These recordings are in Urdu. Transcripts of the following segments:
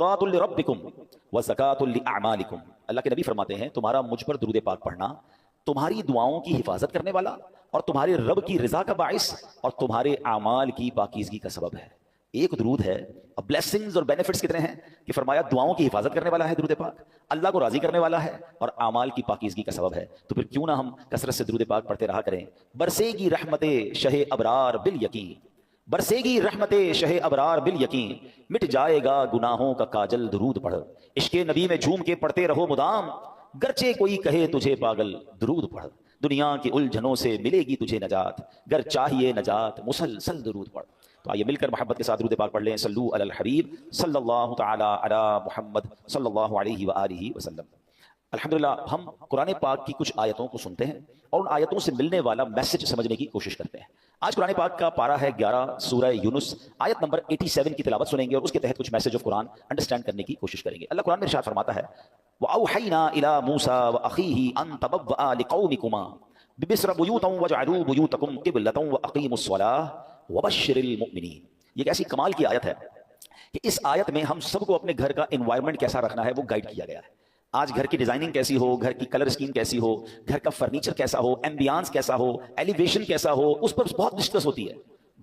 مرضات لربکم وزکات لاعمالکم، اللہ کے نبی فرماتے ہیں تمہارا مجھ پر درود پاک پڑھنا تمہاری دعاؤں کی حفاظت کرنے والا اور تمہارے رب کی رضا کا باعث اور تمہارے اعمال کی پاکیزگی کا سبب ہے۔ ایک درود ہے، اب بلیسنگز اور بینیفٹس کتنے ہیں کہ فرمایا دعاؤں کی حفاظت کرنے والا ہے درود پاک، اللہ کو راضی کرنے والا ہے اور اعمال کی پاکیزگی کا سبب ہے۔ تو پھر کیوں نہ ہم کثرت سے درود پاک پڑھتے رہا کریں۔ برسے گی رحمت شہ ابرار بالیقین، برسے گی رحمت شہ ابرار بالیقین، مٹ جائے گا گناہوں کا کاجل درود پڑھ، عشق نبی میں جھوم کے پڑھتے رہو مدام، گرچہ کوئی کہے تجھے پاگل درود پڑھ، دنیا کی الجھنوں سے ملے گی تجھے نجات، گر چاہیے نجات مسلسل درود پڑھ۔ تو آئیے مل کر محبت کے ساتھ درود پاک پڑھ لیں۔ صلو علی الحبیب صلی اللہ تعالی علی محمد صلی اللہ علیہ وآلہ وسلم۔ الحمدللہ ہم قرآن پاک کی کچھ آیتوں کو سنتے ہیں اور ان آیتوں سے ملنے والا میسج سمجھنے کی کوشش کرتے ہیں۔ آج قرآن پاک کا پارہ ہے 11 سورہ یونس، آیت نمبر 87 کی تلاوت سنیں گے اور اس کے تحت کچھ میسج آف قرآن انڈرسٹینڈ کرنے کی کوشش کریں گے۔ اللہ قرآن میں ارشاد فرماتا ہے وَأَوْحَيْنَا إِلَى مُوسَىٰ وَأَخِيهِ أَن تَبَوَّآ لِقَوْمِكُمَا بِمِصْرَ بُيُوتًا وَاجْعَلُوا بُيُوتَكُمْ قِبْلَةً وَأَقِيمُوا الصَّلَاةَ وَبَشِّرِ الْمُؤْمِنِينَ۔ یہ ایک ایسی کمال کی آیت ہے کہ اس آیت میں ہم سب کو اپنے گھر کا انوائرمنٹ کیسا رکھنا ہے وہ گائیڈ کیا گیا ہے۔ آج گھر کی ڈیزائننگ کیسی ہو، گھر کی کلر اسکیم کیسی ہو، گھر کا فرنیچر کیسا ہو، ایمبیانس کیسا ہو، ایلیویشن کیسا ہو، اس پر بہت ڈسکس ہوتی ہے۔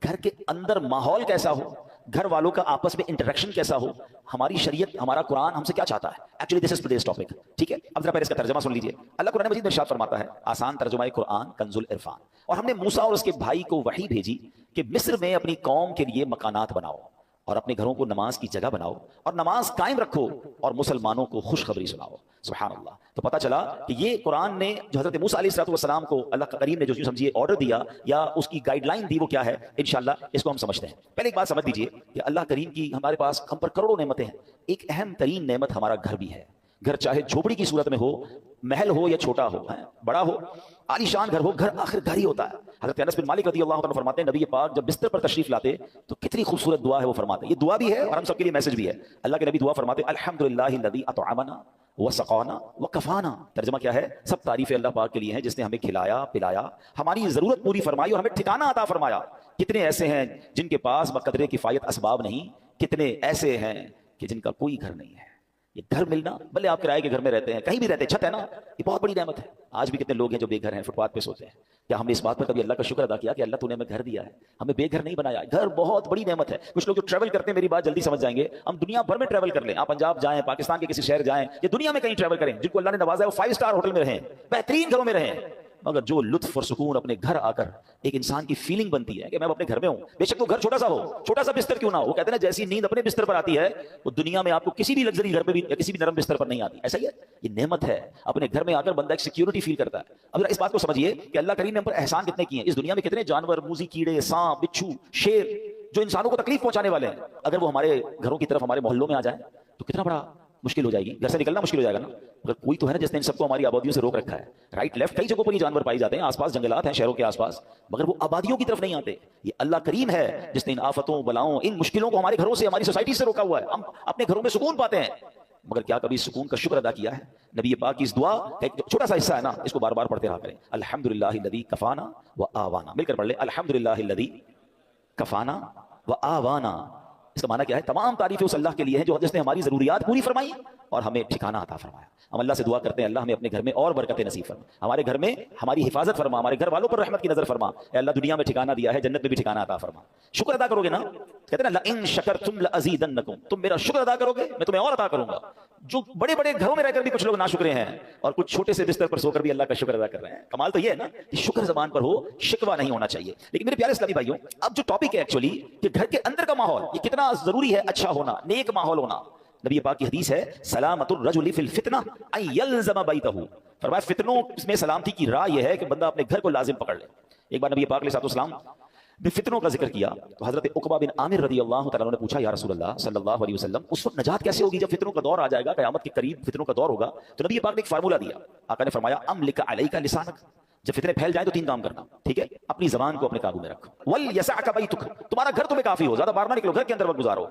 گھر کے اندر ماحول کیسا ہو، گھر والوں کا آپس میں انٹریکشن کیسا ہو، ہماری شریعت ہمارا قرآن ہم سے کیا چاہتا ہے۔ Actually this is today's topic, ٹھیک ہے۔ اب ذرا پہلے اس کا ترجمہ سن لیجئے۔ اللہ قرآن مجید میں ارشاد فرماتا ہے، آسان ترجمہ قرآن کنز العرفان، اور ہم نے موسیٰ اور اس کے بھائی کو وحی بھیجی کہ مصر میں اپنی قوم کے لیے مکانات بناؤ اور اپنے گھروں کو نماز کی جگہ بناؤ اور نماز قائم رکھو اور مسلمانوں کو خوشخبری سناؤ۔ سبحان اللہ۔ تو پتہ چلا کہ یہ قرآن نے جو حضرت موسیٰ علیہ السلام کو اللہ کریم نے جو سمجھیے آرڈر دیا یا اس کی گائیڈ لائن دی وہ کیا ہے، انشاءاللہ اس کو ہم سمجھتے ہیں۔ پہلے ایک بات سمجھ لیجئے کہ اللہ کریم کی ہمارے پاس ہم پر کروڑوں نعمتیں ہیں، ایک اہم ترین نعمت ہمارا گھر بھی ہے۔ گھر چاہے جھوپڑی کی صورت میں ہو، محل ہو یا چھوٹا ہو، بڑا ہو، عالی شان گھر ہو، گھر آخر گھر ہی ہوتا ہے۔ حضرت انس بن مالک رضی اللہ عنہ فرماتے ہیں نبی پاک جب بستر پر تشریف لاتے تو کتنی خوبصورت دعا ہے وہ فرماتے ہیں۔ یہ دعا بھی ہے اور ہم سب کے لیے میسج بھی ہے۔ اللہ کے نبی دعا فرماتے الحمدللہ الذی اطعمنا وسقانا وکفانا۔ ترجمہ کیا ہے؟ سب تعریفیں اللہ پاک کے لیے ہیں جس نے ہمیں کھلایا پلایا، ہماری ضرورت پوری فرمائی اور ہمیں ٹھکانہ عطا فرمایا۔ کتنے ایسے ہیں جن کے پاس بقدر کفایت اسباب نہیں، کتنے ایسے ہیں کہ جن کا کوئی گھر نہیں ہے۔ یہ گھر ملنا، بھلے آپ کرائے کے گھر میں رہتے ہیں، کہیں بھی رہتے ہیں، چھت ہے نا، یہ بہت بڑی نعمت ہے۔ آج بھی کتنے لوگ ہیں جو بے گھر ہیں، فٹ پاتھ پہ سوتے ہیں۔ کیا ہم نے اس بات پر کبھی اللہ کا شکر ادا کیا کہ اللہ تو نے ہمیں گھر دیا ہے، ہمیں بے گھر نہیں بنایا؟ گھر بہت بڑی نعمت ہے۔ کچھ لوگ جو ٹریول کرتے ہیں میری بات جلدی سمجھ جائیں گے، ہم دنیا بھر میں ٹریول کر لیں، آپ پنجاب جائیں، پاکستان کے کسی شہر جائیں یا دنیا میں کہیں ٹریول کریں، جن کو اللہ نے نوازا ہے وہ 5 اسٹار ہوٹل میں رہیں، بہترین گھروں میں رہیں، مگر جو لطف اور سکون اپنے گھر آ کر ایک انسان کی فیلنگ بنتی ہے کہ میں اپنے گھر میں ہوں، بے شک وہ گھر چھوٹا سا ہو، چھوٹا سا بستر کیوں نہ ہو، وہ کہتے ہیں نا جیسی نیند اپنے بستر پر آتی ہے وہ دنیا میں آپ کو کسی بھی لگژری گھر پہ بھی یا کسی بھی نرم بستر پر نہیں آتی۔ ایسا ہی ہے، یہ نعمت ہے۔ اپنے گھر میں آ کر بندہ ایک سیکیورٹی فیل کرتا ہے۔ اب اس بات کو سمجھیے کہ اللہ کریم نے ہم پر احسان کتنے کیے ہیں۔ اس دنیا میں کتنے جانور، موذی کیڑے، سانپ، بچھو، شیر جو انسانوں کو تکلیف پہنچانے والے ہیں، اگر وہ ہمارے گھروں کی طرف ہمارے محلوں میں آ جائیں تو کتنا بڑا مشکل ہو جائے گی، گھر سے نکلنا مشکل ہو جائے گا نا۔ مگر کوئی تو ہے نا جس نے ان سب کو ہماری آبادیوں سے روک رکھا ہے۔ رائٹ لیفٹ کئی جگہوں پر یہ جانور پائے جاتے ہیں، آس پاس جنگلات ہیں شہروں کے آس پاس، مگر وہ آبادیوں کی طرف نہیں آتے۔ یہ اللہ کریم ہے جس نے ان آفتوں، بلاؤں، ان مشکلوں کو ہمارے گھروں سے، ہماری سوسائٹی سے روکا ہوا ہے۔ ہم اپنے گھروں میں سکون پاتے ہیں، مگر کیا کبھی سکون کا شکر ادا کیا ہے؟ نبی پاک کی اس دعا کا ایک چھوٹا سا حصہ ہے نا، اس کو بار بار پڑھتے رہا کریں۔ الحمدللہ الذی کفانا وآوانا، مل کر پڑھ لیں الحمدللہ الذی کفانا وآوانا۔ اس کا معنی کیا ہے؟ تمام تعریفیں اس اللہ کے لیے ہیں جو جس نے ہماری ضروریات پوری فرمائی اور ہمیں ٹھکانہ عطا فرمایا۔ ہم اللہ سے دعا کرتے ہیں اللہ ہمیں اپنے گھر میں اور برکت نصیب فرما، ہمارے گھر میں ہماری حفاظت فرما، ہمارے گھر والوں پر رحمت کی نظر فرما۔ اے اللہ دنیا میں ٹھکانہ دیا ہے، جنت میں بھی ٹھکانہ عطا فرما۔ شکر ادا کرو گے نا، کہتے ہیں نا لئن شکرتم لازیدنکم، تم میرا شکر ادا کرو گے میں تمہیں اور عطا کروں گا۔ جو بڑے بڑے گھروں میں رہ کر بھی کچھ لوگ ناشکرے ہیں اور کچھ چھوٹے سے بستر پر سو کر بھی اللہ کا شکر ادا کر رہے ہیں۔ کمال تو یہ ہے نا کہ شکر زبان پر ہو، شکوہ نہیں ہونا چاہیے۔ لیکن میرے پیارے اسلامی بھائیوں، اب جو ٹاپک ہے ایکچولی کہ گھر کے اندر کا ماحول یہ کتنا ضروری ہے، اچھا ہونا، نیک ماحول ہونا۔ نبی پاک کی حدیث ہے سلامت الرجل فی الفتنہ ان یلزم بیتہ، فرمایا فتنوں میں سلامتی کی راہ یہ ہے کہ بندہ اپنے گھر کو لازم پکڑ لے۔ ایک بار نبی پاک علیہ السلام نے فتنوں کا ذکر کیا تو حضرت عقبہ بن عامر رضی اللہ تعالیٰ عنہ نے پوچھا یا رسول اللہ صلی اللہ علیہ وسلم اس وقت نجات کیسے ہوگی جب فتنوں کا دور آ جائے گا، قیامت کے قریب فتنوں کا دور ہوگا؟ تو نبی پاک نے ایک فارمولہ دیا، آقا نے فرمایا املک علیک لسانک، جب فتنے پھیل جائیں تو 3 کام کرنا، ٹھیک ہے؟ اپنی زبان کو اپنے قابو میں رکھو، ولیسعک بیتک، تمہارا گھر تمہیں کافی ہو، زیادہ باہر نہ نکلو، گھر کے اندر وقت گزارو۔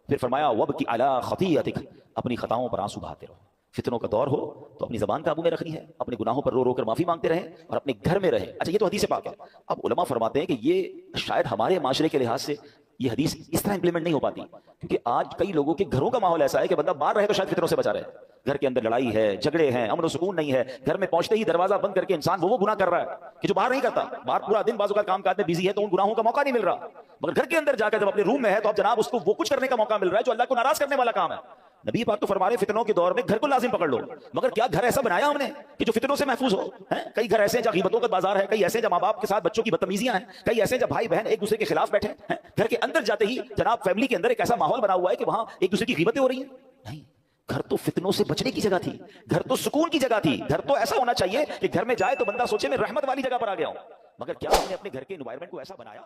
پھر فرمایا وابکی علی خطیئتک، اپنی خطاؤں پر آنسو بہاتے رہو۔ فتنوں کا دور ہو تو اپنی زبان قابو میں رکھنی ہے، اپنے گناہوں پر رو رو کر معافی مانگتے رہیں اور اپنے گھر میں رہیں۔ اچھا یہ تو حدیث پاک ہے۔ اب علماء فرماتے ہیں کہ یہ شاید ہمارے معاشرے کے لحاظ سے یہ حدیث اس طرح امپلیمنٹ نہیں ہو پاتی، کیونکہ آج کئی لوگوں کے گھروں کا ماحول ایسا ہے کہ بندہ باہر رہے تو شاید فتنوں سے بچا رہے، گھر کے اندر لڑائی ہے، جھگڑے ہیں، امن و سکون نہیں ہے، گھر میں پہنچتے ہی دروازہ بند کر کے انسان وہ گناہ کر رہا ہے کہ جو باہر نہیں کرتا، باہر پورا دن بعض اوقات کام کاج میں بزی ہے تو ان گناہوں کا موقع نہیں مل رہا، مگر گھر کے اندر جا کر جب اپنے روم میں ہے تو اب جناب اس کو وہ کچھ کرنے کا موقع مل رہا ہے جو اللہ کو ناراض کرنے والا کام ہے۔ نبی پاک تو فرما رہے فتنوں کے دور میں گھر کو لازم پکڑ لو، مگر کیا گھر ایسا بنایا ہم نے کہ جو فتنوں سے محفوظ ہو؟ کئی گھر ایسے ہیں جہاں غیبتوں کا بازار ہے، کئی ایسے ہیں جہاں ماں باپ کے ساتھ بچوں کی بدتمیزیاں ہیں، کئی ایسے ہیں جہاں بھائی بہن ایک دوسرے کے خلاف بیٹھے ہیں، گھر کے اندر جاتے ہی جناب فیملی کے اندر ایک ایسا ماحول بنا ہوا ہے کہ وہاں ایک دوسرے کی غیبتیں ہو رہی ہیں۔ نہیں، گھر تو فتنوں سے بچنے کی جگہ تھی، گھر تو سکون کی جگہ تھی، گھر تو ایسا ہونا چاہیے کہ گھر میں جائے تو بندہ سوچے میں رحمت والی جگہ پر آ گیا ہوں، مگر کیا ہم نے اپنے گھر کے انوائرمنٹ کو ایسا بنایا؟